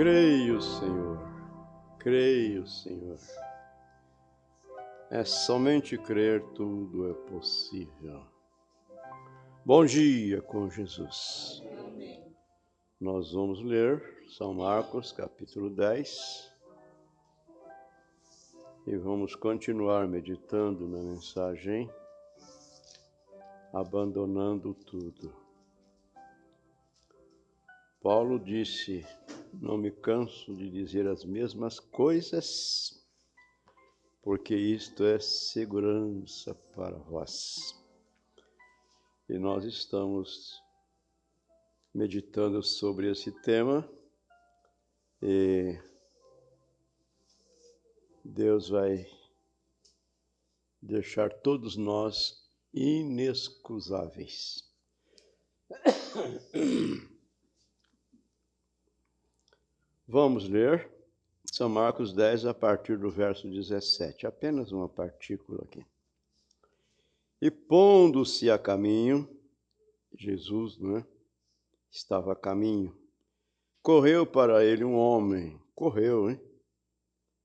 Creio, Senhor, creio, Senhor. É somente crer, tudo é possível. Bom dia com Jesus. Amém. Nós vamos ler São Marcos, capítulo 10. E vamos continuar meditando na mensagem Abandonando Tudo. Paulo disse: não me canso de dizer as mesmas coisas, porque isto é segurança para vós. E nós estamos meditando sobre esse tema e Deus vai deixar todos nós inexcusáveis. Vamos ler São Marcos 10 a partir do verso 17, apenas uma partícula aqui. E pondo-se a caminho, Jesus, estava a caminho, correu para ele um homem,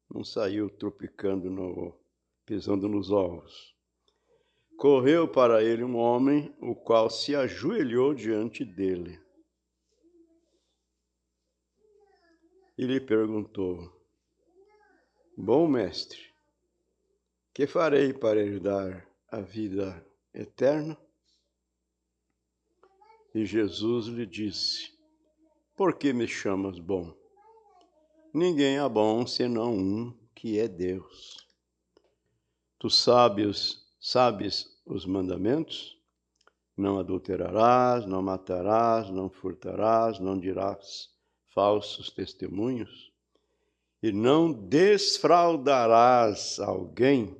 não saiu tropicando, pisando nos ovos. Correu para ele um homem, o qual se ajoelhou diante dele. E lhe perguntou: bom mestre, que farei para herdar a vida eterna? E Jesus lhe disse: por que me chamas bom? Ninguém é bom senão um, que é Deus. Tu sabes os mandamentos? Não adulterarás, não matarás, não furtarás, não dirás falsos testemunhos, e não desfraudarás alguém.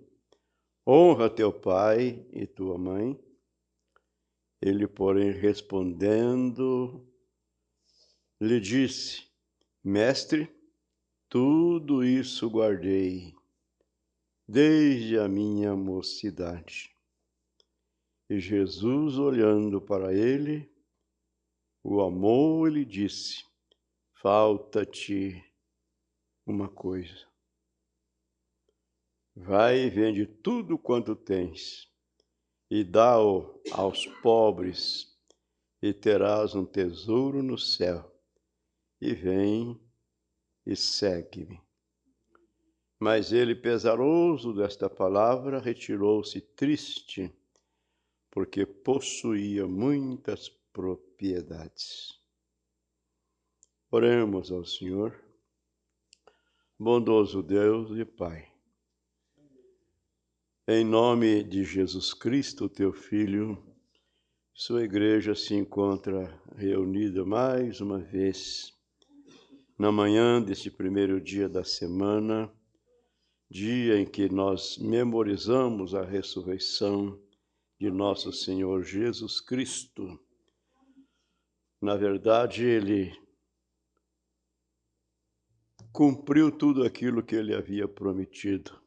Honra teu pai e tua mãe. Ele, porém, respondendo, lhe disse: mestre, tudo isso guardei desde a minha mocidade. E Jesus, olhando para ele, o amou e lhe disse: falta-te uma coisa. Vai e vende tudo quanto tens e dá-o aos pobres, e terás um tesouro no céu. E vem e segue-me. Mas ele, pesaroso desta palavra, retirou-se triste, porque possuía muitas propriedades. Oremos ao Senhor. Bondoso Deus e Pai, em nome de Jesus Cristo, teu Filho, sua igreja se encontra reunida mais uma vez, na manhã deste primeiro dia da semana, dia em que nós memorizamos a ressurreição de nosso Senhor Jesus Cristo. Na verdade, ele cumpriu tudo aquilo que ele havia prometido.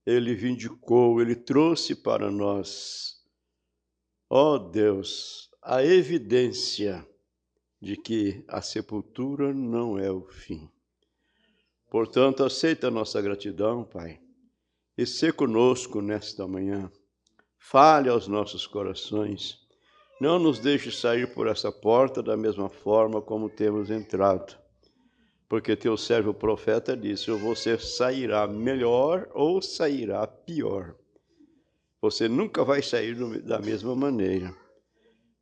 Ele vindicou, ele trouxe para nós, ó Deus, a evidência de que a sepultura não é o fim. Portanto, aceita a nossa gratidão, Pai, e sê conosco nesta manhã. Fale aos nossos corações. Não nos deixe sair por essa porta da mesma forma como temos entrado. Porque teu servo profeta disse: ou você sairá melhor ou sairá pior. Você nunca vai sair da mesma maneira.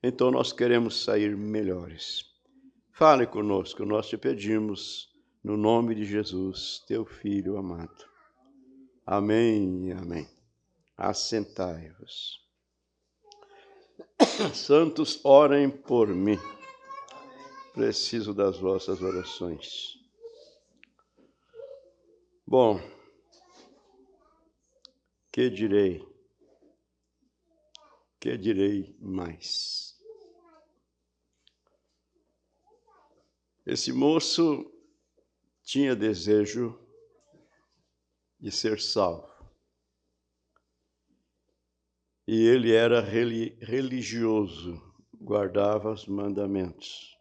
Então nós queremos sair melhores. Fale conosco, nós te pedimos, no nome de Jesus, teu Filho amado. Amém e amém. Assentai-vos. Santos, orem por mim. Preciso das vossas orações. Bom, que direi? Que direi mais? Esse moço tinha desejo de ser salvo. E ele era religioso, guardava os mandamentos.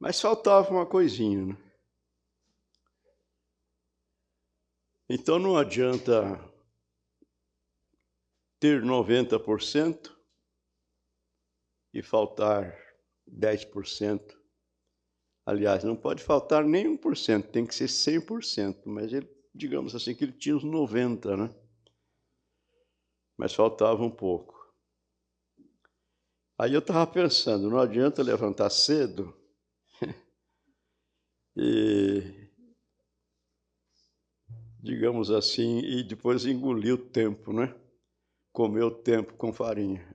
Mas faltava uma coisinha, né? Então não adianta ter 90% e faltar 10%. Aliás, não pode faltar nem 1%, tem que ser 100%. Mas ele, digamos assim, que ele tinha uns 90%, né? Mas faltava um pouco. Aí eu estava pensando, não adianta levantar cedo e, digamos assim, e depois engolir o tempo, né? Comer o tempo com farinha.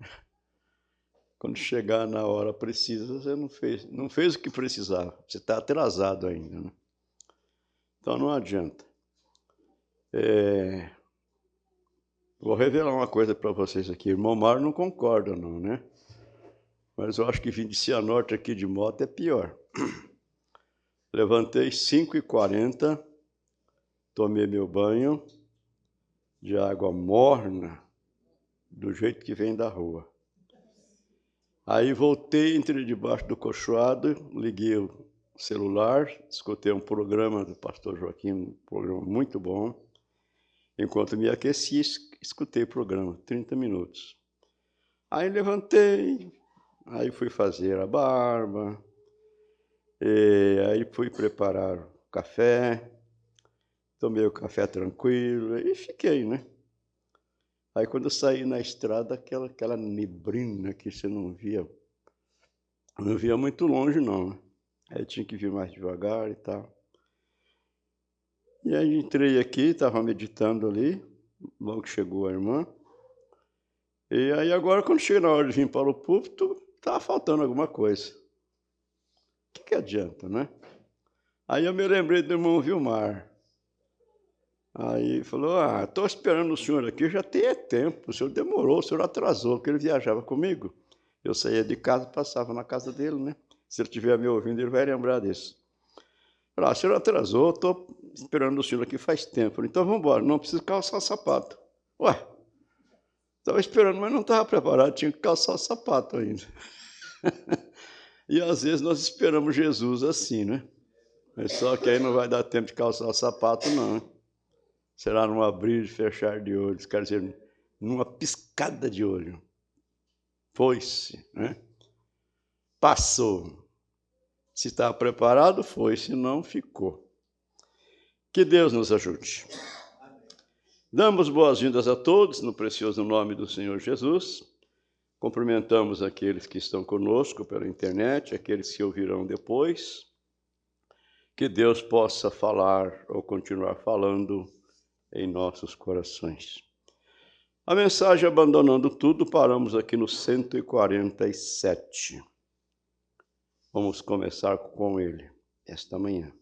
Quando chegar na hora precisa, você não fez o que precisava. Você está atrasado ainda, né? Então não adianta. Vou revelar uma coisa para vocês aqui. Irmão Mário não concorda, não, né? Mas eu acho que vir de Cianorte aqui de moto é pior. Levantei 5h40, tomei meu banho de água morna, do jeito que vem da rua. Aí voltei, entrei debaixo do cochoado, liguei o celular, escutei um programa do pastor Joaquim, um programa muito bom. Enquanto me aqueci, escutei o programa, 30 minutos. Aí levantei, aí fui fazer a barba, aí fui preparar o café, tomei o café tranquilo e fiquei, né? Aí quando eu saí na estrada, aquela neblina que você não via muito longe não, né? Aí tinha que vir mais devagar e tal. E aí entrei aqui, estava meditando ali, logo chegou a irmã. E aí agora, quando chega na hora de vir para o púlpito, estava faltando alguma coisa. O que adianta, né? Aí eu me lembrei do irmão Vilmar. Aí falou, estou esperando o senhor aqui, já tem tempo, o senhor demorou, o senhor atrasou, porque ele viajava comigo. Eu saía de casa, passava na casa dele, né? Se ele estiver me ouvindo, ele vai lembrar disso. Falei, o senhor atrasou, estou esperando o senhor aqui faz tempo. Falei, então vamos embora, não preciso calçar sapato. Ué, estava esperando, mas não estava preparado, tinha que calçar o sapato ainda. E às vezes nós esperamos Jesus assim, né? Mas só que aí não vai dar tempo de calçar o sapato, não, né? Será num abrir e fechar de olhos, quer dizer, numa piscada de olho. Foi-se, né? Passou. Se está preparado, foi, se não, ficou. Que Deus nos ajude. Damos boas-vindas a todos no precioso nome do Senhor Jesus. Cumprimentamos aqueles que estão conosco pela internet, aqueles que ouvirão depois. Que Deus possa falar ou continuar falando em nossos corações. A mensagem Abandonando Tudo, paramos aqui no 147. Vamos começar com ele esta manhã.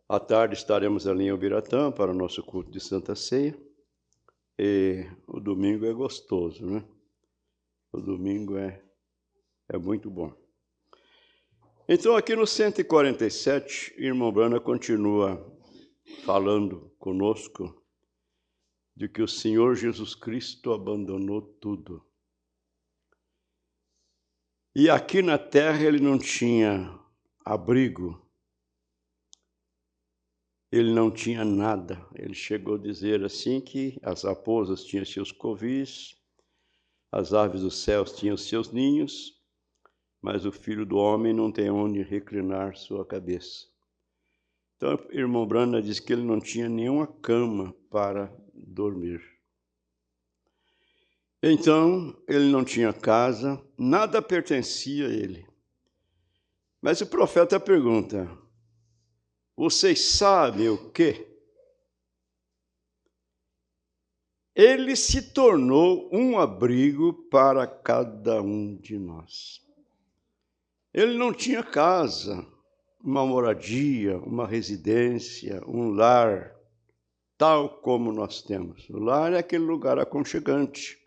À tarde estaremos ali em Ubiratã para o nosso culto de Santa Ceia. E o domingo é gostoso, né? O domingo é muito bom. Então, aqui no 147, irmão Brana continua falando conosco de que o Senhor Jesus Cristo abandonou tudo. E aqui na terra ele não tinha abrigo, ele não tinha nada. Ele chegou a dizer assim que as raposas tinham seus covis, as aves dos céus tinham seus ninhos, mas o Filho do Homem não tem onde reclinar sua cabeça. Então, o irmão Brana diz que ele não tinha nenhuma cama para dormir. Então, ele não tinha casa, nada pertencia a ele. Mas o profeta pergunta, vocês sabem o quê? Ele se tornou um abrigo para cada um de nós. Ele não tinha casa, uma moradia, uma residência, um lar, tal como nós temos. O lar é aquele lugar aconchegante.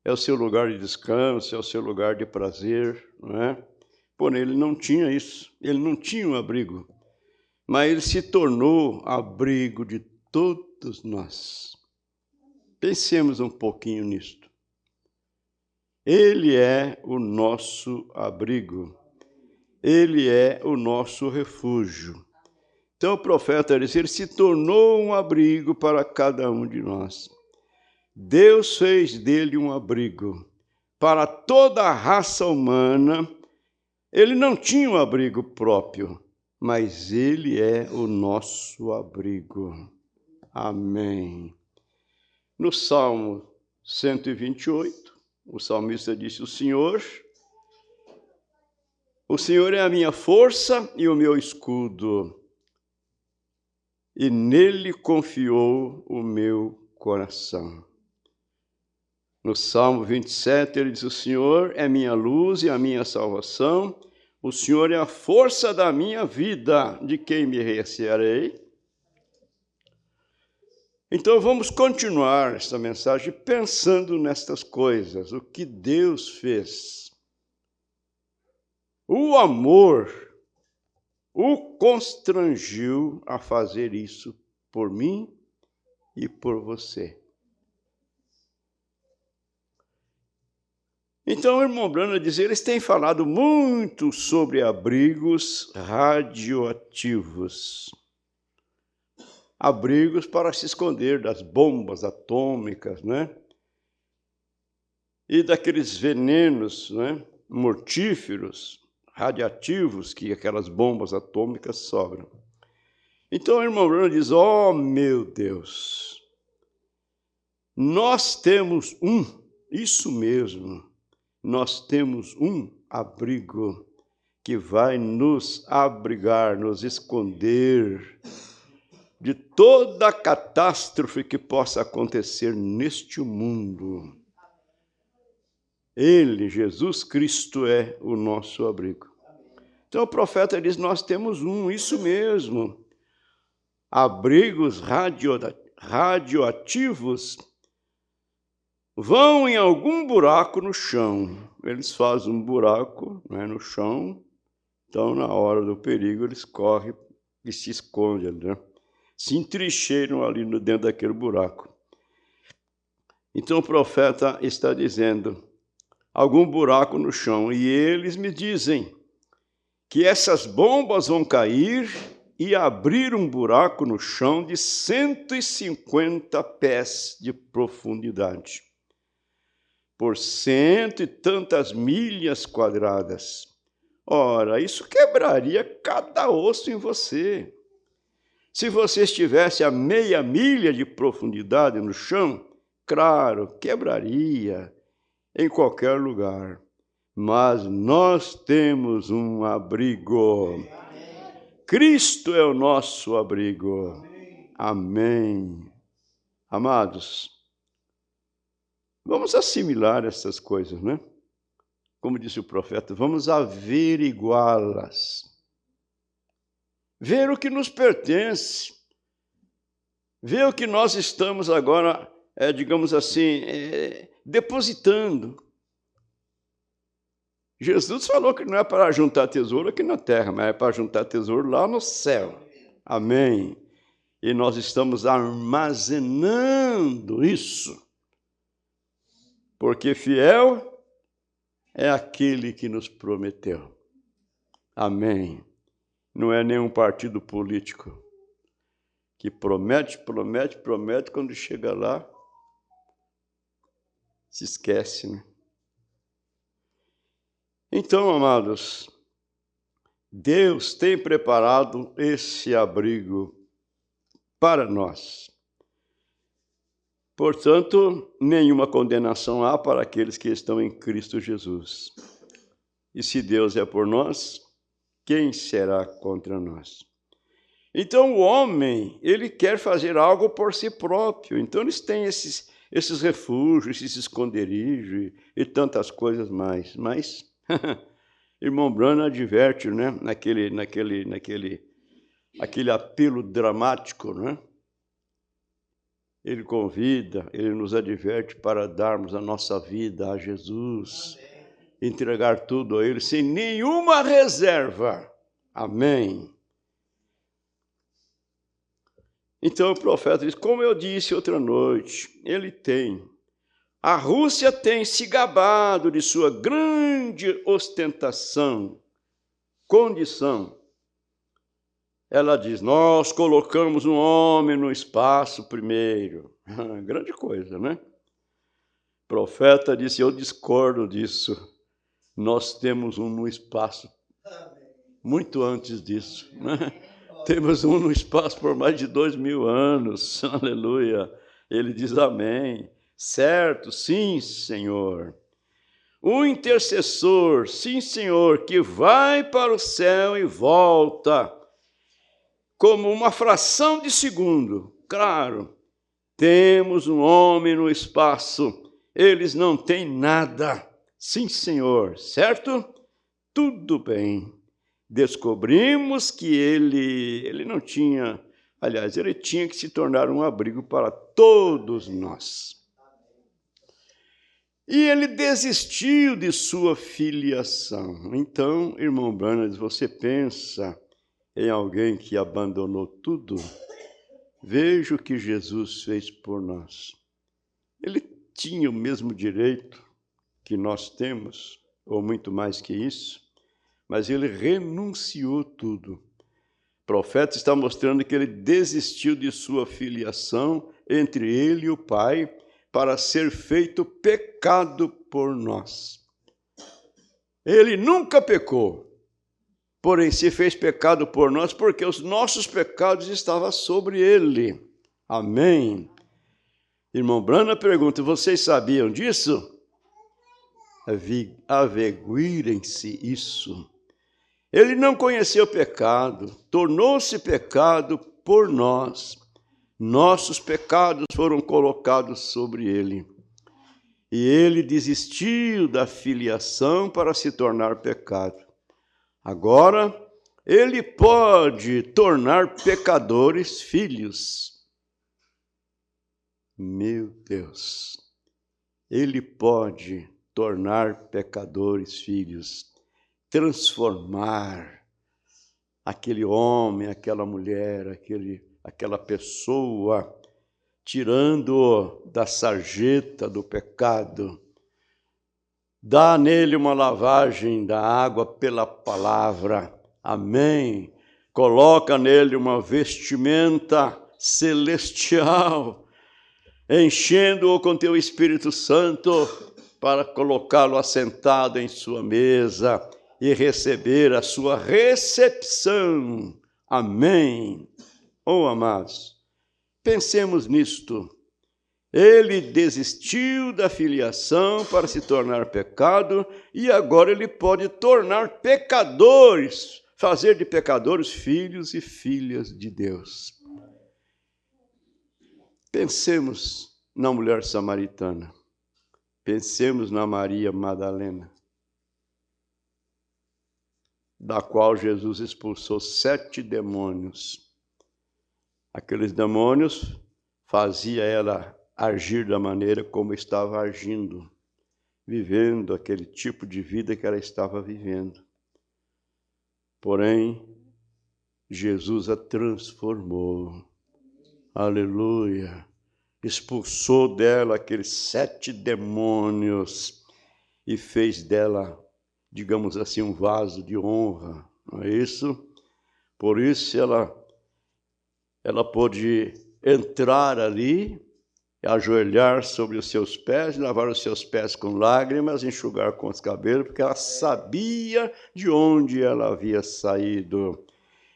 É o seu lugar de descanso, é o seu lugar de prazer, não é? Porém, ele não tinha isso, ele não tinha um abrigo, mas ele se tornou abrigo de todos nós. Pensemos um pouquinho nisto. Ele é o nosso abrigo. Ele é o nosso refúgio. Então o profeta diz, ele se tornou um abrigo para cada um de nós. Deus fez dele um abrigo para toda a raça humana. Ele não tinha um abrigo próprio, mas ele é o nosso abrigo. Amém. No Salmo 128, o salmista disse, o Senhor é a minha força e o meu escudo, e nele confiou o meu coração. No Salmo 27, ele diz, o Senhor é minha luz e a minha salvação, o Senhor é a força da minha vida, de quem me recearei? Então vamos continuar esta mensagem pensando nestas coisas, o que Deus fez. O amor o constrangiu a fazer isso por mim e por você. Então, o irmão Branham diz, eles têm falado muito sobre abrigos radioativos. Abrigos para se esconder das bombas atômicas, né? E daqueles venenos, né? Mortíferos, radiativos que aquelas bombas atômicas sobram. Então o irmão Branham diz, oh meu Deus, nós temos isso mesmo, nós temos um abrigo que vai nos abrigar, nos esconder de toda a catástrofe que possa acontecer neste mundo. Ele, Jesus Cristo, é o nosso abrigo. Então o profeta diz, nós temos isso mesmo. Abrigos radioativos vão em algum buraco no chão. Eles fazem um buraco, né, no chão, então na hora do perigo eles correm e se escondem, né? Se entrincheiram ali dentro daquele buraco. Então o profeta está dizendo, algum buraco no chão, e eles me dizem que essas bombas vão cair e abrir um buraco no chão de 150 pés de profundidade, por 100 e tantas milhas quadradas. Ora, isso quebraria cada osso em você. Se você estivesse a meia milha de profundidade no chão, claro, quebraria em qualquer lugar. Mas nós temos um abrigo. Cristo é o nosso abrigo. Amém. Amados, vamos assimilar essas coisas, né? Como disse o profeta, vamos averiguá-las. Ver o que nos pertence. Ver o que nós estamos agora, digamos assim, depositando. Jesus falou que não é para juntar tesouro aqui na terra, mas é para juntar tesouro lá no céu. Amém. E nós estamos armazenando isso. Porque fiel é aquele que nos prometeu. Amém. Não é nenhum partido político que promete, quando chega lá, se esquece, né? Então, amados, Deus tem preparado esse abrigo para nós. Portanto, nenhuma condenação há para aqueles que estão em Cristo Jesus. E se Deus é por nós, quem será contra nós? Então, o homem, ele quer fazer algo por si próprio. Então, eles têm esses refúgios, esses esconderijos e tantas coisas mais. Mas, irmão Branham adverte, né? Aquele apelo dramático, né? Ele convida, ele nos adverte para darmos a nossa vida a Jesus, entregar tudo a Ele sem nenhuma reserva. Amém. Então o profeta diz, como eu disse outra noite, a Rússia tem se gabado de sua grande ostentação condição. Ela diz, nós colocamos um homem no espaço primeiro. Grande coisa, né? O profeta disse, eu discordo disso. Nós temos um no espaço muito antes disso, né? Temos um no espaço por mais de 2000 anos. Aleluia. Ele diz amém. Certo, sim, Senhor. O intercessor, sim, Senhor, que vai para o céu e volta, como uma fração de segundo. Claro, temos um homem no espaço, eles não têm nada. Sim, Senhor, certo? Tudo bem. Descobrimos que ele não tinha, aliás, ele tinha que se tornar um abrigo para todos nós. E ele desistiu de sua filiação. Então, irmão Branham, você pensa em alguém que abandonou tudo? Veja o que Jesus fez por nós. Ele tinha o mesmo direito que nós temos, ou muito mais que isso, mas ele renunciou tudo. O profeta está mostrando que ele desistiu de sua filiação entre ele e o Pai para ser feito pecado por nós. Ele nunca pecou, porém se fez pecado por nós porque os nossos pecados estavam sobre ele. Amém. Irmão Branham pergunta, vocês sabiam disso? Averiguem-se isso. Ele não conheceu pecado, tornou-se pecado por nós. Nossos pecados foram colocados sobre ele. E ele desistiu da filiação para se tornar pecado. Agora, ele pode tornar pecadores filhos. Meu Deus! Ele pode tornar pecadores filhos, transformar aquele homem, aquela mulher, aquela pessoa, tirando-o da sarjeta do pecado, dá nele uma lavagem da água pela palavra, amém, coloca nele uma vestimenta celestial, enchendo-o com teu Espírito Santo, para colocá-lo assentado em sua mesa e receber a sua recepção, amém. Oh, amados, pensemos nisto. Ele desistiu da filiação para se tornar pecado e agora ele pode tornar pecadores, fazer de pecadores filhos e filhas de Deus. Pensemos na mulher samaritana. Pensemos na Maria Madalena, da qual Jesus expulsou 7 demônios. Aqueles demônios faziam ela agir da maneira como estava agindo, vivendo aquele tipo de vida que ela estava vivendo. Porém, Jesus a transformou. Aleluia! Expulsou dela aqueles 7 demônios e fez dela, digamos assim, um vaso de honra, não é isso? Por isso ela pôde entrar ali, ajoelhar sobre os seus pés, lavar os seus pés com lágrimas, enxugar com os cabelos, porque ela sabia de onde ela havia saído.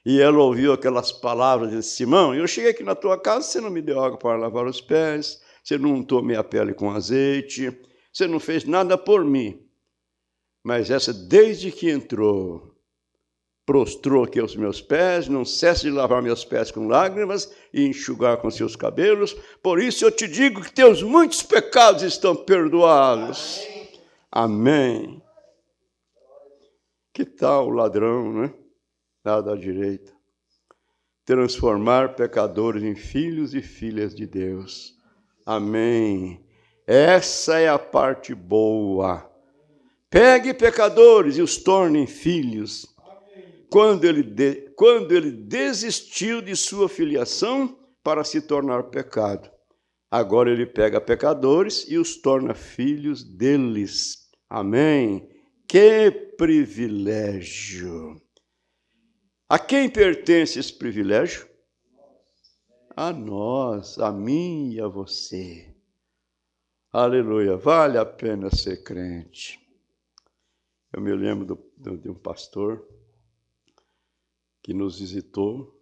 E ela ouviu aquelas palavras de Simão, eu cheguei aqui na tua casa, você não me deu água para lavar os pés, você não untou minha pele com azeite, você não fez nada por mim. Mas essa, desde que entrou, prostrou aqui aos meus pés, não cessa de lavar meus pés com lágrimas e enxugar com seus cabelos. Por isso eu te digo que teus muitos pecados estão perdoados. Amém. Que tal o ladrão, né? Lá da direita. Transformar pecadores em filhos e filhas de Deus. Amém. Essa é a parte boa. Pegue pecadores e os torne em filhos. Quando ele desistiu de sua filiação para se tornar pecado. Agora ele pega pecadores e os torna filhos deles. Amém? Que privilégio! A quem pertence esse privilégio? A nós, a mim e a você. Aleluia, vale a pena ser crente. Eu me lembro de um pastor que nos visitou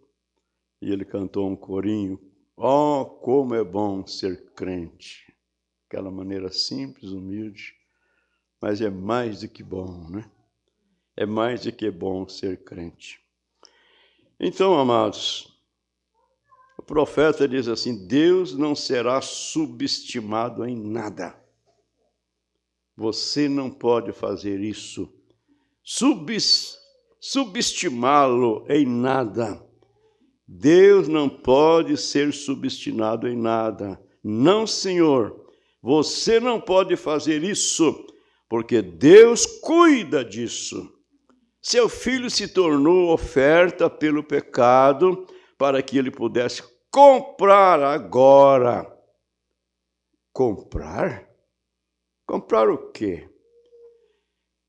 e ele cantou um corinho. Oh, como é bom ser crente. Aquela maneira simples, humilde, mas é mais do que bom, né? É mais do que bom ser crente. Então, amados, o profeta diz assim, Deus não será subestimado em nada. Você não pode fazer isso. Subestimá-lo em nada. Deus não pode ser subestimado em nada. Não, Senhor. Você não pode fazer isso, porque Deus cuida disso. Seu filho se tornou oferta pelo pecado para que ele pudesse comprar agora. Comprar? Comprar o quê?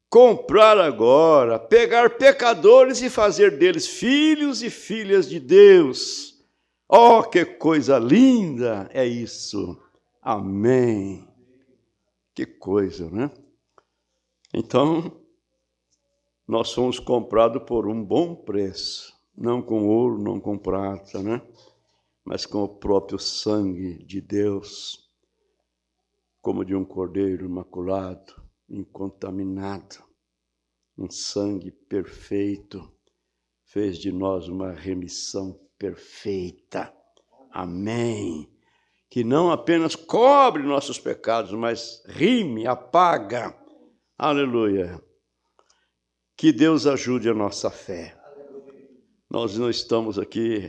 Comprar agora, pegar pecadores e fazer deles filhos e filhas de Deus. Oh, que coisa linda é isso. Amém. Que coisa, né? Então, nós somos comprados por um bom preço. Não com ouro, não com prata, né? Mas com o próprio sangue de Deus, como de um cordeiro imaculado, incontaminado. Um sangue perfeito, fez de nós uma remissão perfeita. Amém. Que não apenas cobre nossos pecados, mas rime, apaga. Aleluia. Que Deus ajude a nossa fé. Nós não estamos aqui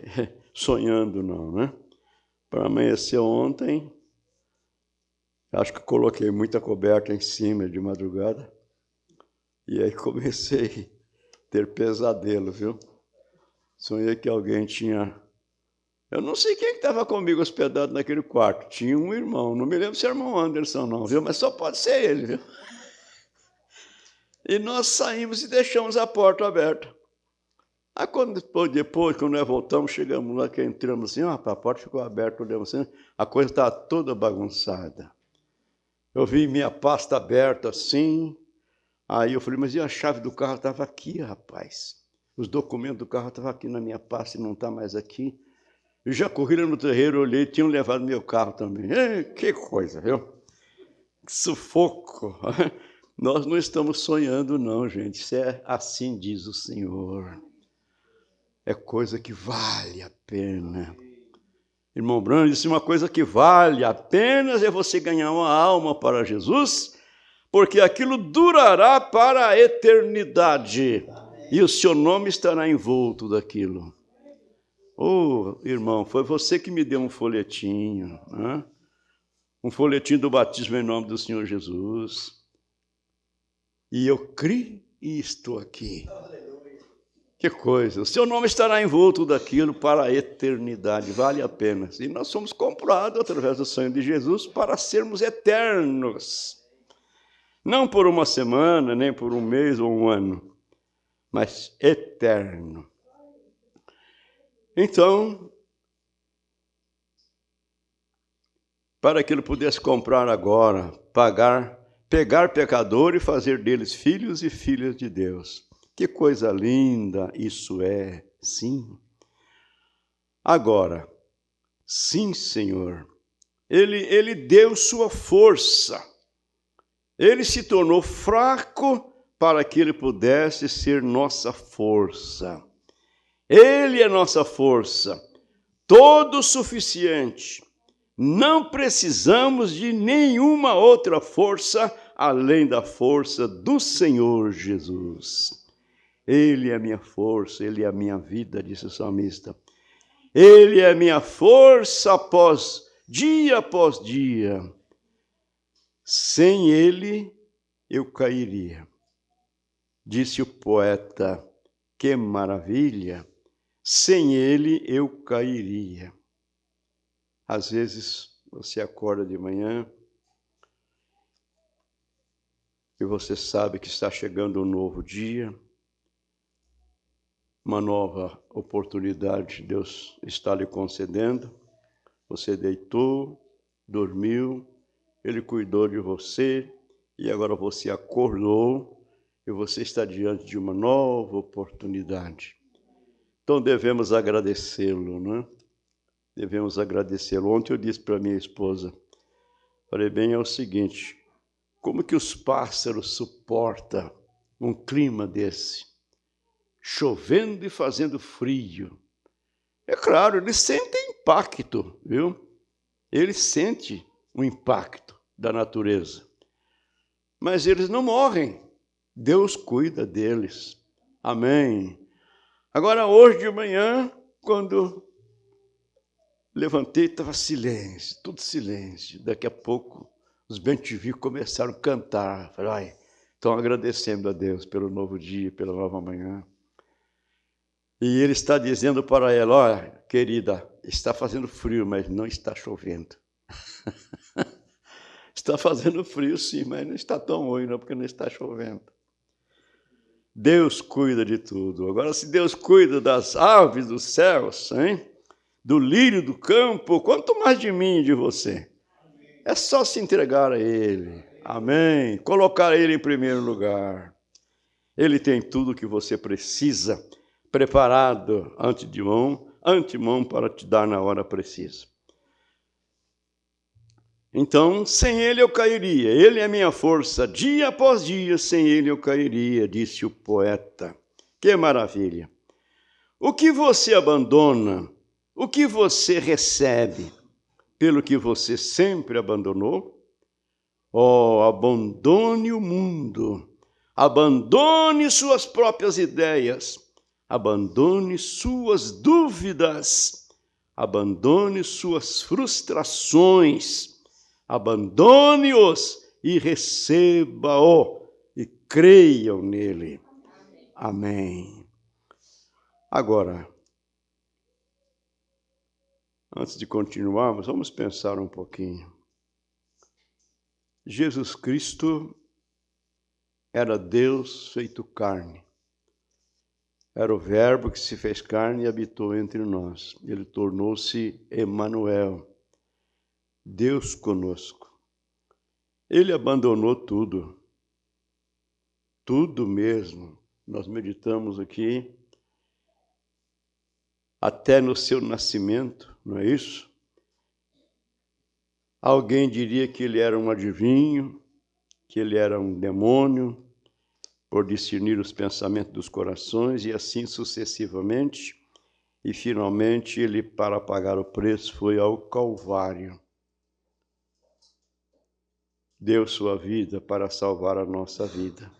sonhando, não, né? Para amanhecer ontem, acho que coloquei muita coberta em cima de madrugada. E aí comecei a ter pesadelo, viu? Sonhei que alguém tinha... Eu não sei quem estava comigo hospedado naquele quarto. Tinha um irmão, não me lembro se era o irmão Anderson, não, viu? Mas só pode ser ele, viu? E nós saímos e deixamos a porta aberta. Aí depois, quando nós voltamos, chegamos lá, que entramos assim, a porta ficou aberta, olhamos assim, a coisa estava toda bagunçada. Eu vi minha pasta aberta assim, aí eu falei, mas e a chave do carro estava aqui, rapaz? Os documentos do carro estavam aqui na minha pasta e não está mais aqui. Eu já corri lá no terreiro, olhei, tinham levado meu carro também. Que coisa, viu? Que sufoco. Nós não estamos sonhando, não, gente. Isso é assim diz o Senhor. É coisa que vale a pena. Irmão Branco disse, uma coisa que vale a pena é você ganhar uma alma para Jesus, porque aquilo durará para a eternidade. E o seu nome estará envolto daquilo. Oh, irmão, foi você que me deu um folhetinho, né? Um folhetinho do batismo em nome do Senhor Jesus. E eu criei e estou aqui. Que coisa, o seu nome estará envolto daquilo para a eternidade, vale a pena. E nós somos comprados através do sangue de Jesus para sermos eternos. Não por uma semana, nem por um mês ou um ano, mas eterno. Então, para que ele pudesse comprar agora, pegar pecador e fazer deles filhos e filhas de Deus. Que coisa linda isso é, sim. Agora, sim, Senhor, ele deu sua força. Ele se tornou fraco para que ele pudesse ser nossa força. Ele é nossa força, todo suficiente. Não precisamos de nenhuma outra força além da força do Senhor Jesus. Ele é a minha força, Ele é a minha vida, disse o salmista. Ele é a minha força dia após dia. Sem Ele, eu cairia. Disse o poeta, que maravilha, sem Ele eu cairia. Às vezes você acorda de manhã e você sabe que está chegando um novo dia. uma nova oportunidade Deus está lhe concedendo. Você deitou, dormiu, Ele cuidou de você e agora você acordou e você está diante de uma nova oportunidade. Então devemos agradecê-lo, né? Devemos agradecê-lo. Ontem eu disse para minha esposa, falei bem, é o seguinte, como que os pássaros suportam um clima desse? Chovendo e fazendo frio. É claro, eles sentem impacto, viu? Eles sentem o impacto da natureza. Mas eles não morrem. Deus cuida deles. Amém. Agora, hoje de manhã, quando levantei, estava silêncio, tudo silêncio. Daqui a pouco, os bem-te-vi começaram a cantar. Falei, ai, estão agradecendo a Deus pelo novo dia, pela nova manhã. E ele está dizendo para ela, olha, querida, está fazendo frio, mas não está chovendo. Está fazendo frio, sim, mas não está tão ruim, não, porque não está chovendo. Deus cuida de tudo. Agora, se Deus cuida das aves dos céus, hein? Do lírio do campo, quanto mais de mim e de você? É só se entregar a Ele. Amém. Colocar Ele em primeiro lugar. Ele tem tudo o que você precisa, preparado antemão para te dar na hora precisa. Então, sem Ele eu cairia. Ele é minha força. Dia após dia, sem Ele eu cairia, disse o poeta. Que maravilha. O que você abandona, o que você recebe, pelo que você sempre abandonou? Oh, abandone o mundo. Abandone suas próprias ideias. Abandone suas dúvidas. Abandone suas frustrações. Abandone-os e receba-o e creiam nele. Amém. Agora, antes de continuarmos, vamos pensar um pouquinho. Jesus Cristo era Deus feito carne. Era o Verbo que se fez carne e habitou entre nós. Ele tornou-se Emanuel, Deus conosco. Ele abandonou tudo. Tudo mesmo. Nós meditamos aqui até no seu nascimento, não é isso? Alguém diria que ele era um adivinho, que ele era um demônio, por discernir os pensamentos dos corações, e assim sucessivamente. E finalmente ele, para pagar o preço, foi ao Calvário. Deu sua vida para salvar a nossa vida.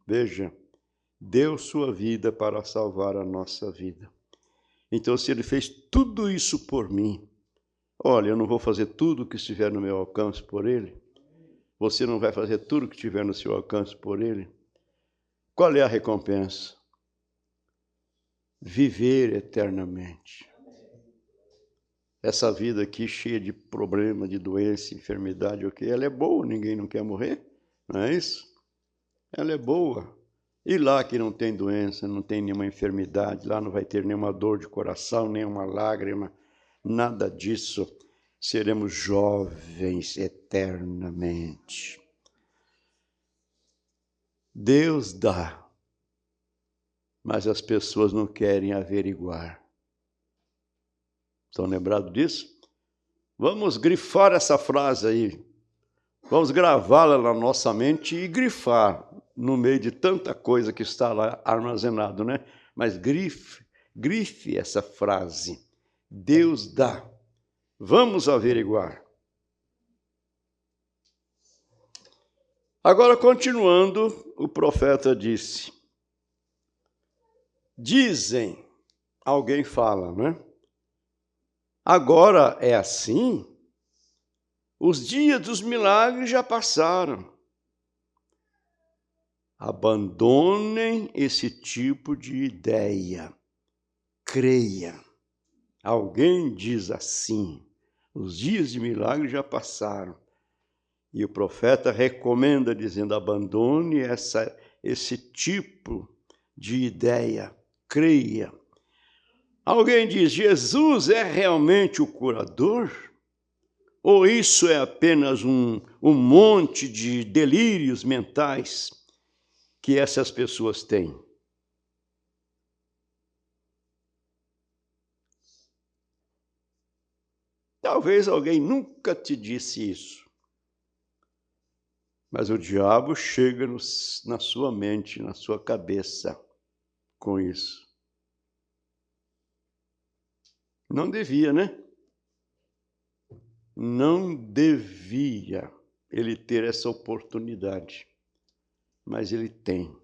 Veja, deu sua vida para salvar a nossa vida. Então, se ele fez tudo isso por mim, olha, eu não vou fazer tudo o que estiver no meu alcance por ele? Você não vai fazer tudo o que estiver no seu alcance por ele? Qual é a recompensa? Viver eternamente. Essa vida aqui cheia de problema, de doença, enfermidade, ok? Ela é boa, ninguém não quer morrer, não é isso? Ela é boa. E lá que não tem doença, não tem nenhuma enfermidade, lá não vai ter nenhuma dor de coração, nenhuma lágrima, nada disso. Seremos jovens eternamente. Deus dá, mas as pessoas não querem averiguar. Estão lembrados disso? Vamos grifar essa frase aí. Vamos gravá-la na nossa mente e grifar no meio de tanta coisa que está lá armazenado, né? Mas grife essa frase. Deus dá. Vamos averiguar. Agora, continuando, o profeta disse. Dizem, alguém fala, né? Agora é assim? Os dias dos milagres já passaram. Abandonem esse tipo de ideia. Creia. Alguém diz assim, os dias de milagres já passaram. E o profeta recomenda, dizendo, abandone esse tipo de ideia. creia. Alguém diz, Jesus é realmente o curador? Ou isso é apenas um monte de delírios mentais que essas pessoas têm? Talvez alguém nunca te disse isso, mas o diabo chega na sua mente, na sua cabeça com isso. Não devia, né? Não devia ele ter essa oportunidade, mas ele tem. O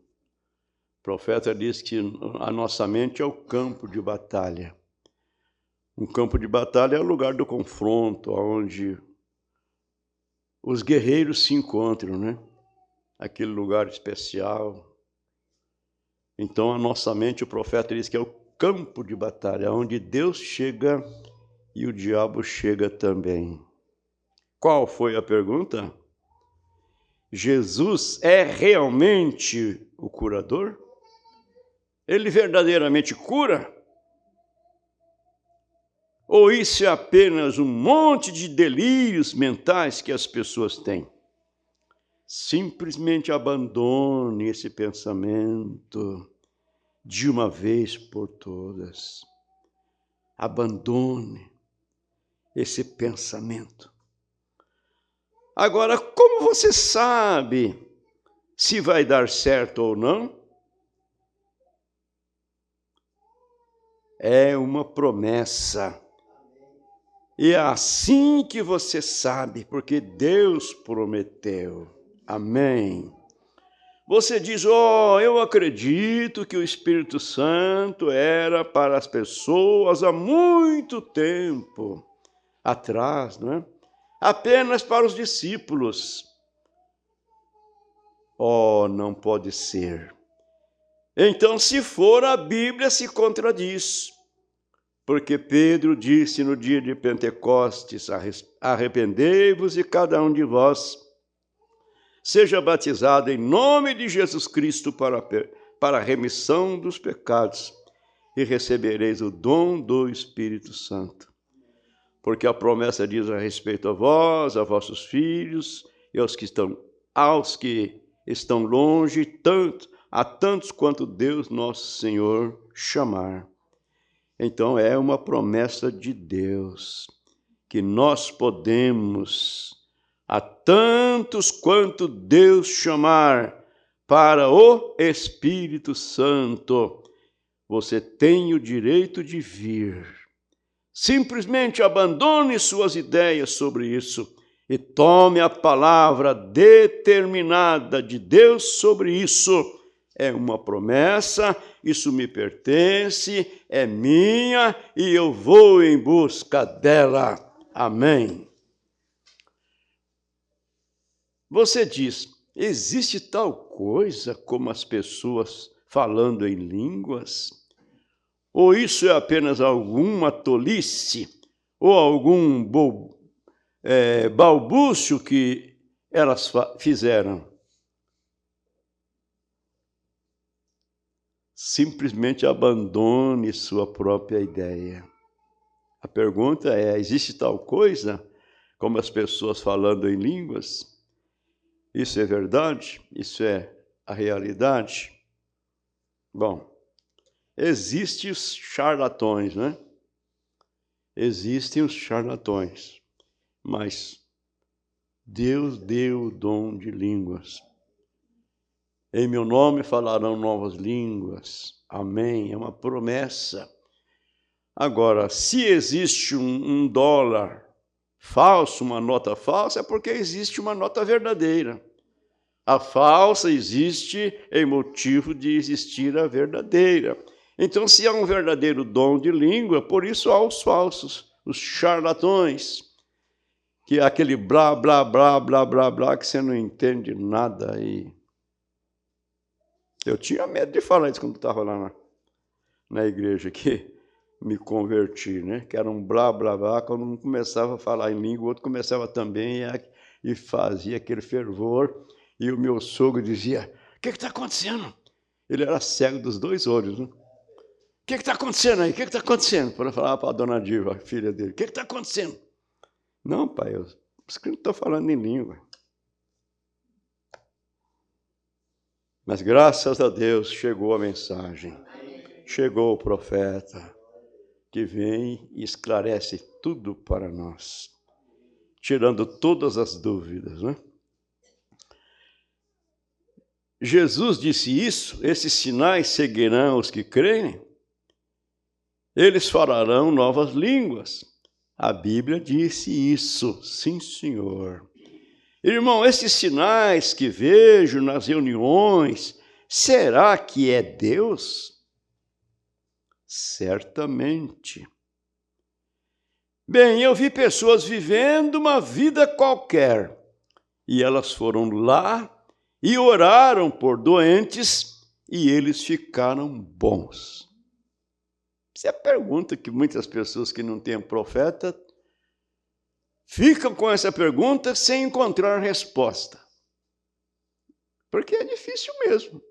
profeta diz que a nossa mente é o campo de batalha. Um campo de batalha é o lugar do confronto, onde os guerreiros se encontram, né? Aquele lugar especial. Então, a nossa mente, o profeta diz que é o campo de batalha, onde Deus chega e o diabo chega também. Qual foi a pergunta? Jesus é realmente o curador? Ele verdadeiramente cura? Ou isso é apenas um monte de delírios mentais que as pessoas têm? Simplesmente abandone esse pensamento de uma vez por todas. Abandone esse pensamento. Agora, como você sabe se vai dar certo ou não? É uma promessa. E é assim que você sabe, porque Deus prometeu. Amém. Você diz, eu acredito que o Espírito Santo era para as pessoas há muito tempo atrás, não é? Apenas para os discípulos. Não pode ser. Então, se for, a Bíblia se contradiz. Porque Pedro disse no dia de Pentecostes, arrependei-vos e cada um de vós seja batizado em nome de Jesus Cristo para a remissão dos pecados e recebereis o dom do Espírito Santo. Porque a promessa diz a respeito a vós, a vossos filhos e aos que estão longe, a tantos quanto Deus nosso Senhor chamar. Então, é uma promessa de Deus, que nós podemos, a tantos quanto Deus chamar para o Espírito Santo, você tem o direito de vir. Simplesmente abandone suas ideias sobre isso e tome a palavra determinada de Deus sobre isso. É uma promessa, isso me pertence, é minha e eu vou em busca dela. Amém. Você diz, existe tal coisa como as pessoas falando em línguas? Ou isso é apenas alguma tolice ou algum balbúcio que elas fizeram? Simplesmente abandone sua própria ideia. A pergunta é, existe tal coisa como as pessoas falando em línguas? Isso é verdade? Isso é a realidade? Bom, existem os charlatões, né? Existem os charlatões, mas Deus deu o dom de línguas. Em meu nome falarão novas línguas. Amém. É uma promessa. Agora, se existe um dólar falso, uma nota falsa, é porque existe uma nota verdadeira. A falsa existe em motivo de existir a verdadeira. Então, se há um verdadeiro dom de língua, por isso há os falsos, os charlatões, que é aquele blá, blá, blá, blá, blá, blá, que você não entende nada aí. Eu tinha medo de falar isso quando estava lá na igreja, que me converti, né? Que era um blá, blá, blá, quando um começava a falar em língua, o outro começava também e fazia aquele fervor, e o meu sogro dizia, o que está acontecendo? Ele era cego dos dois olhos, né? que está acontecendo aí? O que está acontecendo? Para falar para a dona Diva, a filha dele. O que está acontecendo? Não, pai, eu não estou falando em língua. Mas graças a Deus chegou a mensagem. Chegou o profeta que vem e esclarece tudo para nós, tirando todas as dúvidas, né? Jesus disse isso: esses sinais seguirão os que creem, eles falarão novas línguas. A Bíblia disse isso, sim, senhor. Irmão, esses sinais que vejo nas reuniões, será que é Deus? Certamente. Bem, eu vi pessoas vivendo uma vida qualquer, e elas foram lá e oraram por doentes, e eles ficaram bons. Essa é a pergunta que muitas pessoas que não têm profeta ficam com essa pergunta sem encontrar resposta. Porque é difícil mesmo.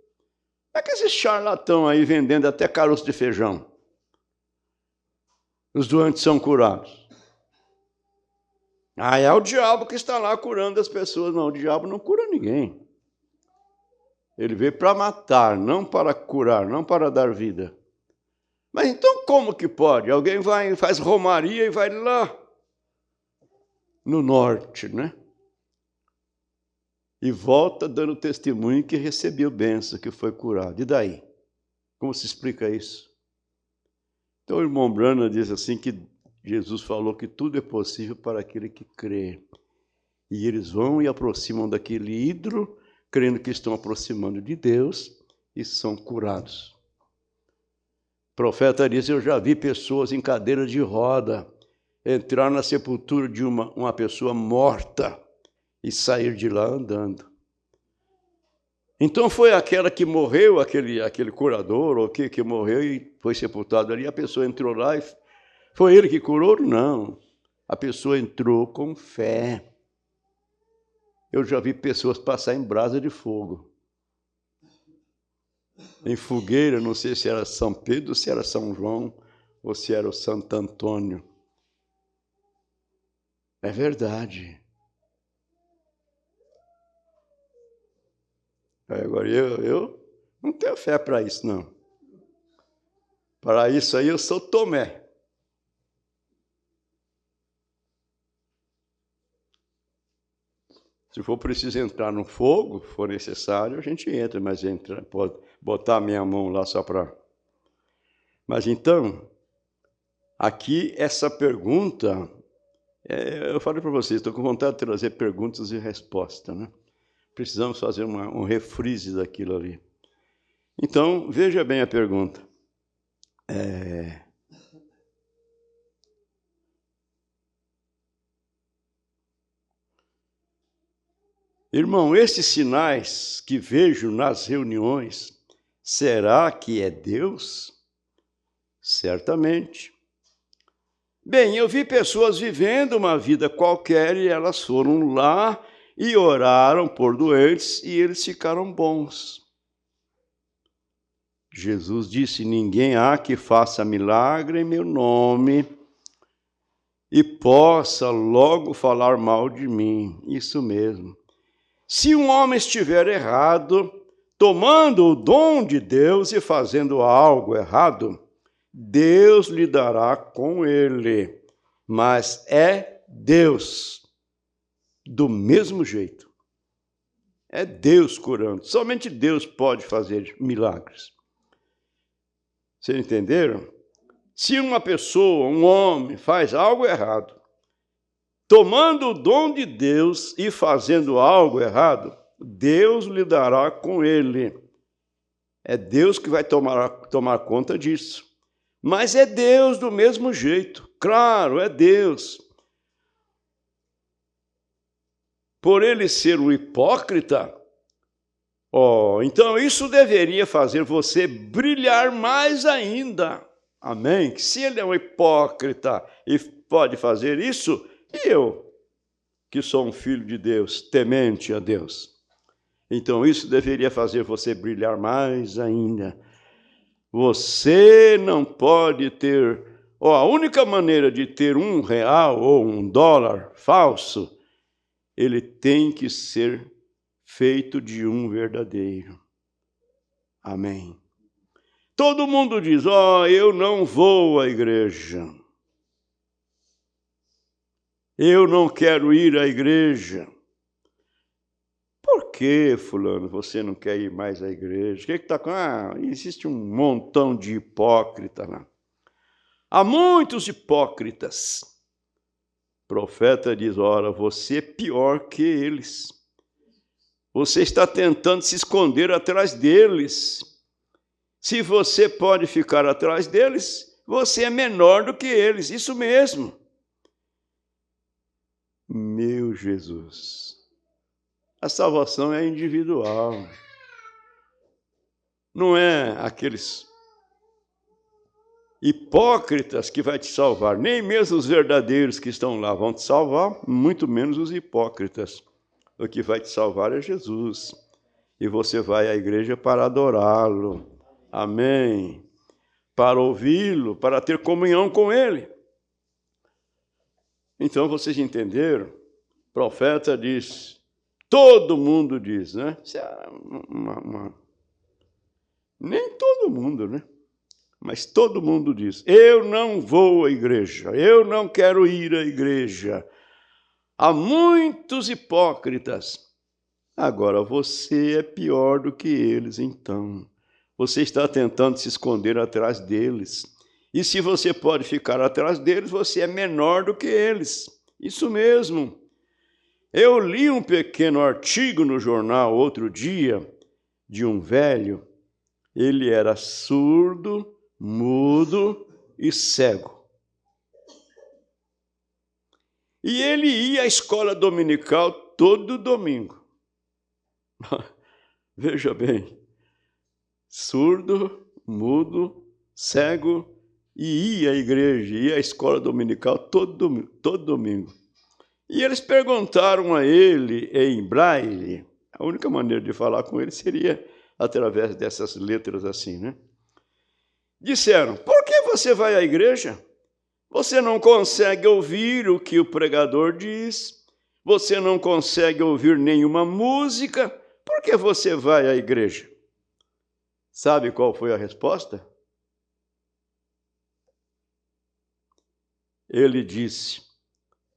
É que esse charlatão aí vendendo até caroço de feijão, os doentes são curados. Ah, é o diabo que está lá curando as pessoas. Não, o diabo não cura ninguém. Ele veio para matar, não para curar, não para dar vida. Mas então como que pode? Alguém vai, faz romaria e vai lá no norte, né? E volta dando testemunho que recebeu bênção, que foi curado. E daí? Como se explica isso? Então o irmão Branham diz assim que Jesus falou que tudo é possível para aquele que crê. E eles vão e aproximam daquele ídolo, crendo que estão aproximando de Deus e são curados. O profeta diz: eu já vi pessoas em cadeira de roda entrar na sepultura de uma pessoa morta e sair de lá andando. Então foi aquela que morreu, aquele curador, ou que morreu e foi sepultado ali, a pessoa entrou lá e foi ele que curou? Não. A pessoa entrou com fé. Eu já vi pessoas passar em brasa de fogo. Em fogueira, não sei se era São Pedro, se era São João, ou se era o Santo Antônio. É verdade. Agora, eu não tenho fé para isso, não. Para isso aí, eu sou Tomé. Se for preciso entrar no fogo, for necessário, a gente entra, mas entra, pode botar a minha mão lá só para... Mas então, aqui essa pergunta, eu falei para vocês, estou com vontade de trazer perguntas e respostas, né? Precisamos fazer um refreeze daquilo ali. Então, veja bem a pergunta. Irmão, esses sinais que vejo nas reuniões, será que é Deus? Certamente. Bem, eu vi pessoas vivendo uma vida qualquer e elas foram lá e oraram por doentes e eles ficaram bons. Jesus disse: ninguém há que faça milagre em meu nome e possa logo falar mal de mim. Isso mesmo. Se um homem estiver errado, tomando o dom de Deus e fazendo algo errado, Deus lhe dará com ele. Mas é Deus, do mesmo jeito. É Deus curando. Somente Deus pode fazer milagres. Vocês entenderam? Se uma pessoa, um homem, faz algo errado, tomando o dom de Deus e fazendo algo errado, Deus lhe dará com ele. É Deus que vai tomar conta disso. Mas é Deus do mesmo jeito. Claro, é Deus. Por ele ser um hipócrita, então isso deveria fazer você brilhar mais ainda. Amém? Se ele é um hipócrita e pode fazer isso, e eu, que sou um filho de Deus, temente a Deus. Então isso deveria fazer você brilhar mais ainda. Você não pode ter, ou a única maneira de ter R$1 ou $1 falso, ele tem que ser feito de um verdadeiro. Amém. Todo mundo diz, eu não vou à igreja. Eu não quero ir à igreja. Por que, fulano, você não quer ir mais à igreja? O que está com... existe um montão de hipócritas lá. Há muitos hipócritas. O profeta diz, ora, você é pior que eles. Você está tentando se esconder atrás deles. Se você pode ficar atrás deles, você é menor do que eles. Isso mesmo. Meu Jesus. A salvação é individual. Não é aqueles hipócritas que vai te salvar. Nem mesmo os verdadeiros que estão lá vão te salvar, muito menos os hipócritas. O que vai te salvar é Jesus. E você vai à igreja para adorá-lo. Amém. Para ouvi-lo, para ter comunhão com ele. Então, vocês entenderam? O profeta diz, todo mundo diz, né? Nem todo mundo, né? Mas todo mundo diz, eu não vou à igreja, eu não quero ir à igreja. Há muitos hipócritas. Agora, você é pior do que eles, então. Você está tentando se esconder atrás deles. E se você pode ficar atrás deles, você é menor do que eles. Isso mesmo. Eu li um pequeno artigo no jornal outro dia de um velho. Ele era surdo, mudo e cego. E ele ia à escola dominical todo domingo. Veja bem, surdo, mudo, cego, e ia à igreja, ia à escola dominical todo domingo. E eles perguntaram a ele em braille, a única maneira de falar com ele seria através dessas letras assim, né? Disseram, por que você vai à igreja? Você não consegue ouvir o que o pregador diz, você não consegue ouvir nenhuma música, por que você vai à igreja? Sabe qual foi a resposta? Ele disse,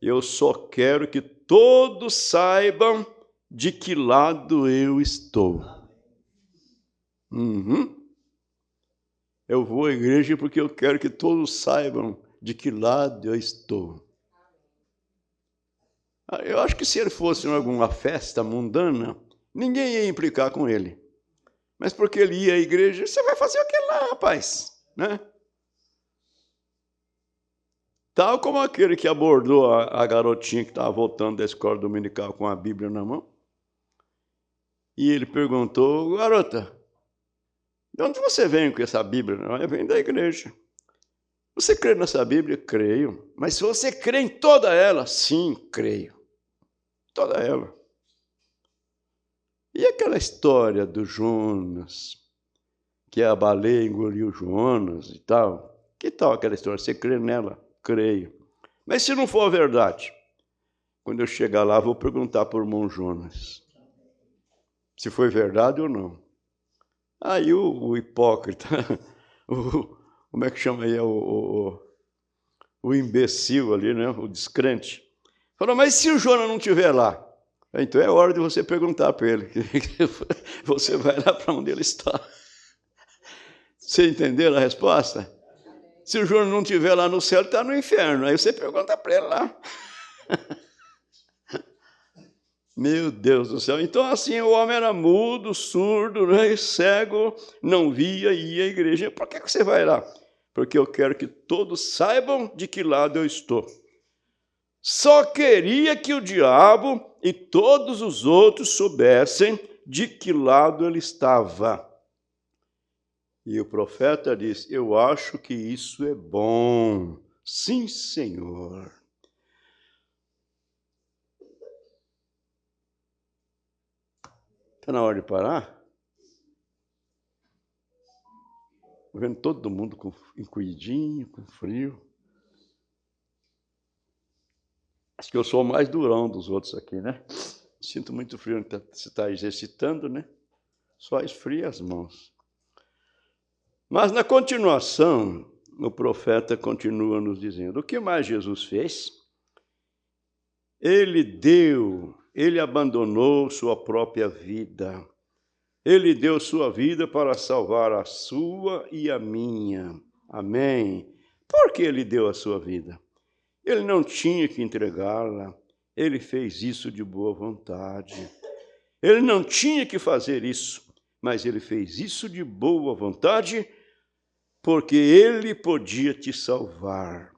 eu só quero que todos saibam de que lado eu estou. Eu vou à igreja porque eu quero que todos saibam de que lado eu estou. Eu acho que se ele fosse em alguma festa mundana, ninguém ia implicar com ele. Mas porque ele ia à igreja, você vai fazer o que lá, rapaz? Né? Tal como aquele que abordou a garotinha que estava voltando da escola dominical com a Bíblia na mão. E ele perguntou, garota, de onde você vem com essa Bíblia? Eu venho da igreja. Você crê nessa Bíblia? Creio. Mas se você crê em toda ela? Sim, creio. Toda ela. E aquela história do Jonas, que a baleia engoliu Jonas e tal? Que tal aquela história? Você crê nela? Creio. Mas se não for verdade, quando eu chegar lá, vou perguntar para o irmão Jonas se foi verdade ou não. Aí o hipócrita, como é que chama aí? O imbecil ali, né? O descrente. Falou, mas se o Jonas não estiver lá? Então é hora de você perguntar para ele. Você vai lá para onde ele está. Você entendeu a resposta? Se o Jonas não estiver lá no céu, ele está no inferno. Aí você pergunta para ele lá. Meu Deus do céu. Então, assim, o homem era mudo, surdo, né, cego, não via e ia à igreja. Por que você vai lá? Porque eu quero que todos saibam de que lado eu estou. Só queria que o diabo e todos os outros soubessem de que lado ele estava. E o profeta disse, eu acho que isso é bom. Sim, Senhor. Está na hora de parar? vendo todo mundo encolhidinho, com frio. Acho que eu sou o mais durão dos outros aqui, né? Sinto muito frio, você está exercitando, né? Só esfria as mãos. Mas na continuação, o profeta continua nos dizendo, o que mais Jesus fez? Ele abandonou sua própria vida. Ele deu sua vida para salvar a sua e a minha. Amém. Por que ele deu a sua vida? Ele não tinha que entregá-la. Ele fez isso de boa vontade. Ele não tinha que fazer isso, mas ele fez isso de boa vontade, porque ele podia te salvar.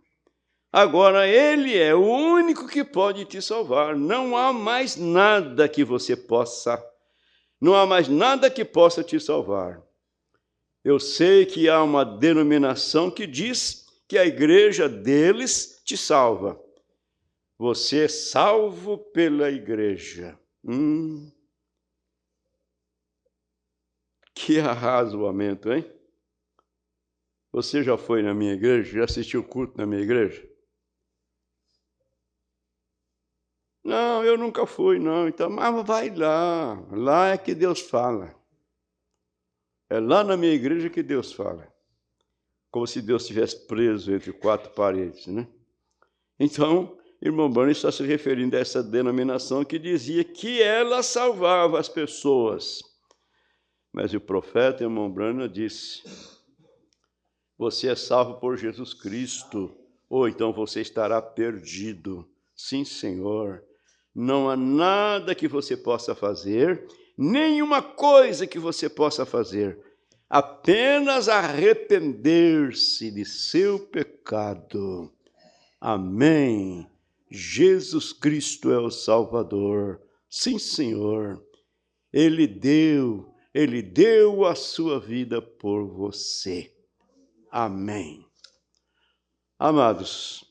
Agora, ele é o único que pode te salvar. Não há mais nada que você possa, não há mais nada que possa te salvar. Eu sei que há uma denominação que diz que a igreja deles te salva. Você é salvo pela igreja. Que arrazoamento, hein? Você já foi na minha igreja? Já assistiu o culto na minha igreja? Não, eu nunca fui, não. Então, mas vai lá. Lá é que Deus fala. É lá na minha igreja que Deus fala. Como se Deus estivesse preso entre quatro paredes, né? Então, irmão Branham está se referindo a essa denominação que dizia que ela salvava as pessoas. Mas o profeta, irmão Branham, disse, você é salvo por Jesus Cristo, ou então você estará perdido. Sim, Senhor. Não há nada que você possa fazer, nenhuma coisa que você possa fazer, apenas arrepender-se de seu pecado. Amém. Jesus Cristo é o Salvador. Sim, Senhor. Ele deu a sua vida por você. Amém. Amados,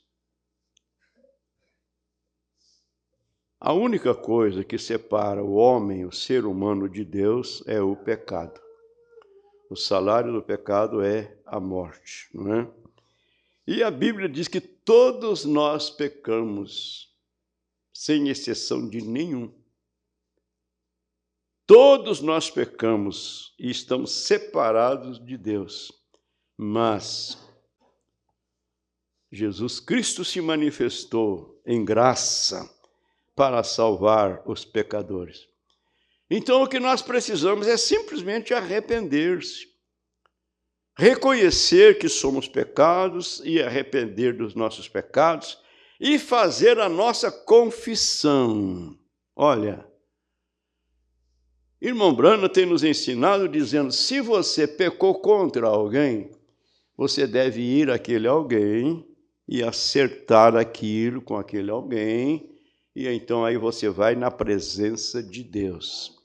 a única coisa que separa o homem, o ser humano de Deus, é o pecado. O salário do pecado é a morte, não é? E a Bíblia diz que todos nós pecamos, sem exceção de nenhum. Todos nós pecamos e estamos separados de Deus. Mas Jesus Cristo se manifestou em graça para salvar os pecadores. Então, o que nós precisamos é simplesmente arrepender-se. Reconhecer que somos pecados e arrepender dos nossos pecados e fazer a nossa confissão. Olha, irmão Branham tem nos ensinado dizendo, se você pecou contra alguém, você deve ir àquele alguém e acertar aquilo com aquele alguém, e então aí você vai na presença de Deus.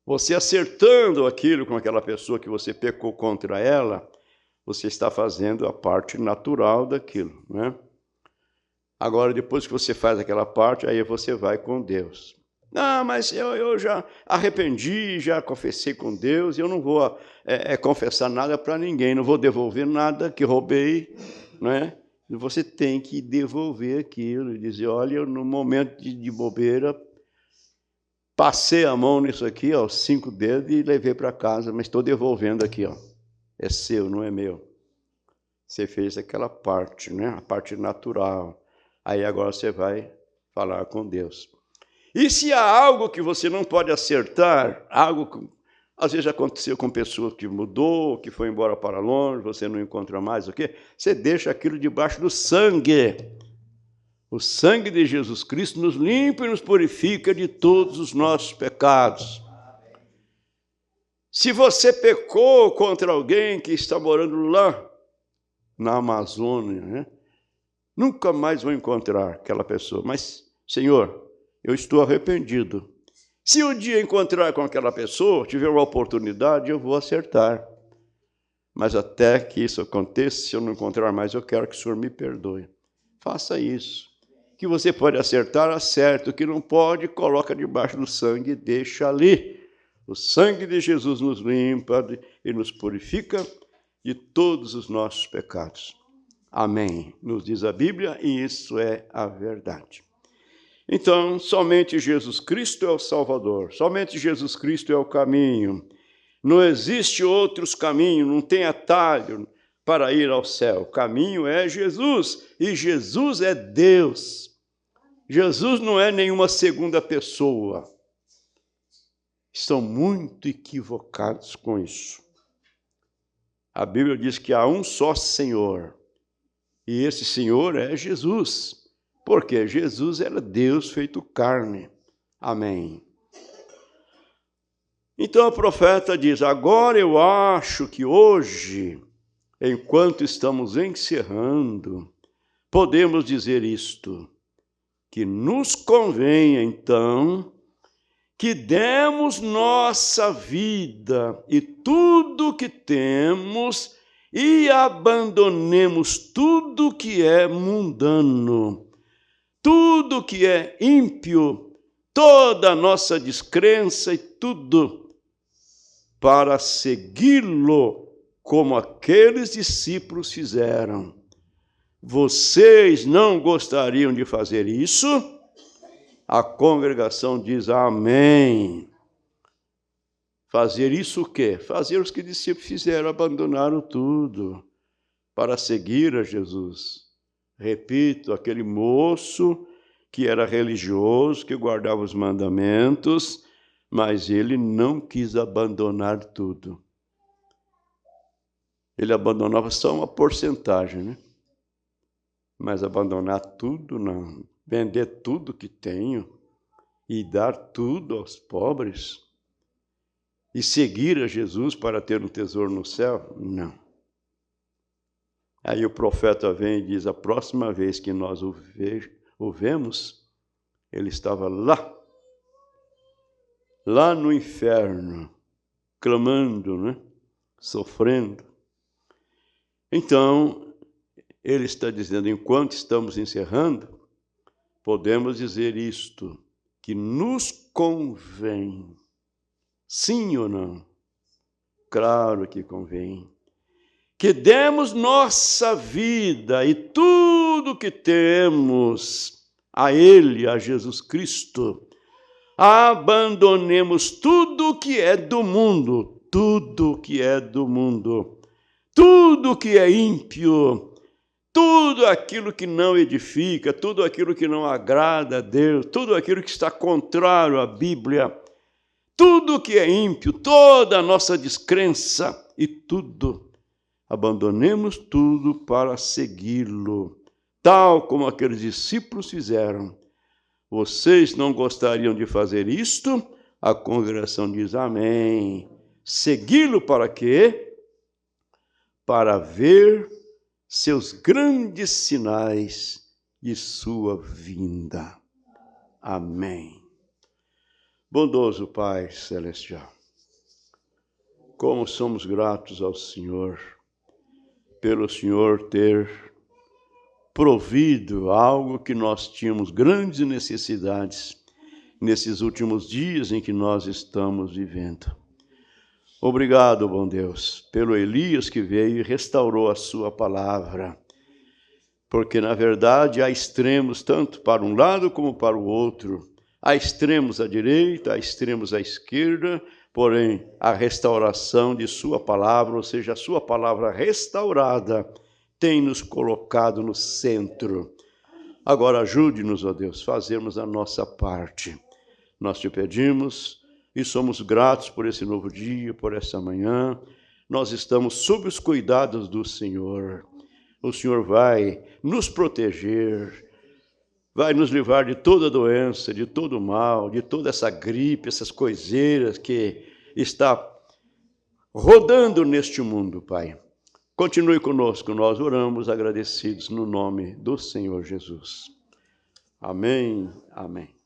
Você acertando aquilo com aquela pessoa que você pecou contra ela, você está fazendo a parte natural daquilo, né? Agora, depois que você faz aquela parte, aí você vai com Deus. Não, mas eu já arrependi, já confessei com Deus, eu não vou confessar nada para ninguém, não vou devolver nada que roubei, né? Você tem que devolver aquilo e dizer, olha, no momento de bobeira, passei a mão nisso aqui, ó, 5 dedos e levei para casa, mas estou devolvendo aqui, ó. É seu, não é meu. Você fez aquela parte, né? A parte natural. Aí agora você vai falar com Deus. E se há algo que você não pode acertar, algo que às vezes aconteceu com pessoa que mudou, que foi embora para longe, você não encontra mais, o quê? Você deixa aquilo debaixo do sangue. O sangue de Jesus Cristo nos limpa e nos purifica de todos os nossos pecados. Se você pecou contra alguém que está morando lá na Amazônia, né? Nunca mais vou encontrar aquela pessoa. Mas, Senhor, eu estou arrependido. Se um dia encontrar com aquela pessoa, tiver uma oportunidade, eu vou acertar. Mas até que isso aconteça, se eu não encontrar mais, eu quero que o Senhor me perdoe. Faça isso. Que você pode acertar, acerta. O que não pode, coloca debaixo do sangue e deixa ali. O sangue de Jesus nos limpa e nos purifica de todos os nossos pecados. Amém. Nos diz a Bíblia, e isso é a verdade. Então, somente Jesus Cristo é o Salvador, somente Jesus Cristo é o caminho. Não existe outros caminhos, não tem atalho para ir ao céu. O caminho é Jesus, e Jesus é Deus. Jesus não é nenhuma segunda pessoa. Estão muito equivocados com isso. A Bíblia diz que há um só Senhor, e esse Senhor é Jesus, porque Jesus era Deus feito carne. Amém. Então o profeta diz, agora eu acho que hoje, enquanto estamos encerrando, podemos dizer isto, que nos convém, então, que demos nossa vida e tudo que temos e abandonemos tudo que é mundano, tudo que é ímpio, toda a nossa descrença e tudo, para segui-lo como aqueles discípulos fizeram. Vocês não gostariam de fazer isso? A congregação diz amém. Fazer isso o quê? Fazer os que os discípulos fizeram, abandonaram tudo para seguir a Jesus. Repito, aquele moço que era religioso, que guardava os mandamentos, mas ele não quis abandonar tudo. Ele abandonava só uma porcentagem, né? Mas abandonar tudo, não. Vender tudo que tenho e dar tudo aos pobres e seguir a Jesus para ter um tesouro no céu? Não. Aí o profeta vem e diz, a próxima vez que nós o vemos, ele estava lá no inferno, clamando, né? Sofrendo. Então, ele está dizendo, enquanto estamos encerrando, podemos dizer isto, que nos convém. Sim ou não? Claro que convém. Que demos nossa vida e tudo que temos a Ele, a Jesus Cristo. Abandonemos tudo que é do mundo, tudo que é do mundo, tudo que é ímpio, tudo aquilo que não edifica, tudo aquilo que não agrada a Deus, tudo aquilo que está contrário à Bíblia, tudo que é ímpio, toda a nossa descrença e tudo. Abandonemos tudo para segui-lo, tal como aqueles discípulos fizeram. Vocês não gostariam de fazer isto? A congregação diz amém. Segui-lo para quê? Para ver seus grandes sinais de sua vinda. Amém. Bondoso Pai Celestial, como somos gratos ao Senhor, pelo Senhor ter provido algo que nós tínhamos grandes necessidades nesses últimos dias em que nós estamos vivendo. Obrigado, bom Deus, pelo Elias que veio e restaurou a sua palavra, porque, na verdade, há extremos tanto para um lado como para o outro. Há extremos à direita, há extremos à esquerda, porém, a restauração de sua palavra, ou seja, a sua palavra restaurada, tem nos colocado no centro. Agora, ajude-nos, ó Deus, fazermos a nossa parte. Nós te pedimos e somos gratos por esse novo dia, por essa manhã. Nós estamos sob os cuidados do Senhor. O Senhor vai nos proteger, vai nos livrar de toda doença, de todo mal, de toda essa gripe, essas coiseiras que está rodando neste mundo, Pai. Continue conosco, nós oramos agradecidos no nome do Senhor Jesus. Amém, amém.